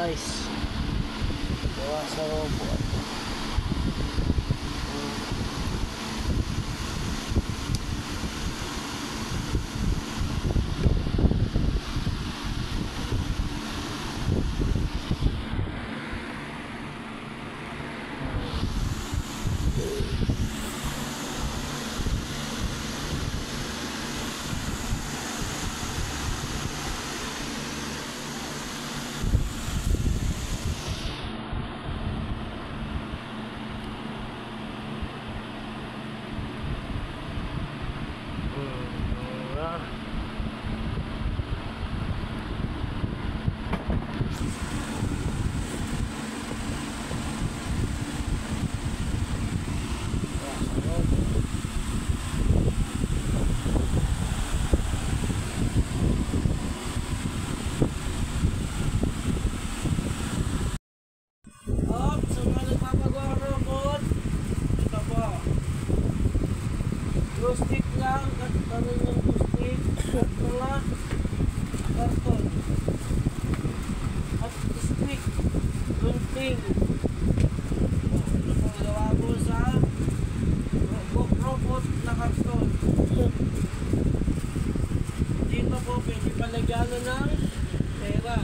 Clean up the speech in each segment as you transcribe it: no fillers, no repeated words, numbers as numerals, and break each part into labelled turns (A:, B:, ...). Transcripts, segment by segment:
A: guys. Gawa sa robot. Stick lang, katarin yung stick at mga karton at stick, gunting. Gawa ko sa robot na karton. Dito po pwede palagyan ng pera.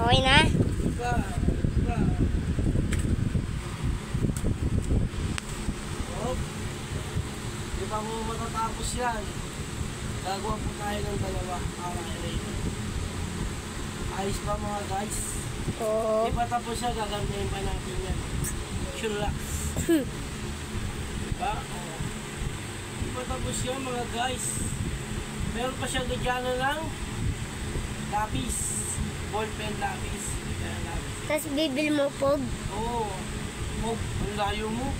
B: Okay na?
A: Di pa mo matatapos yan. Gagawa po tayo ng dalawa. Ayos pa mga guys.
B: Oo.
A: Di pa tapos siya, gagandahin pa natin yan. Sure lang. Diba? Di pa tapos yan mga guys. Meron pa siya gadyana ng lapis. Ballpen lapis.
B: Tapos bibil mo po.
A: Oo. Ang layo mo.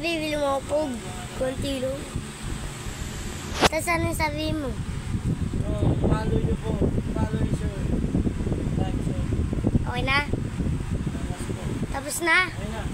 B: Bibil mo po. Kunti lang. Tapos anong sabihin mo?
A: Follow nyo po. Follow nyo sir. Like sir.
B: Okay na?
A: Tapos po.
B: Tapos na?
A: Okay na.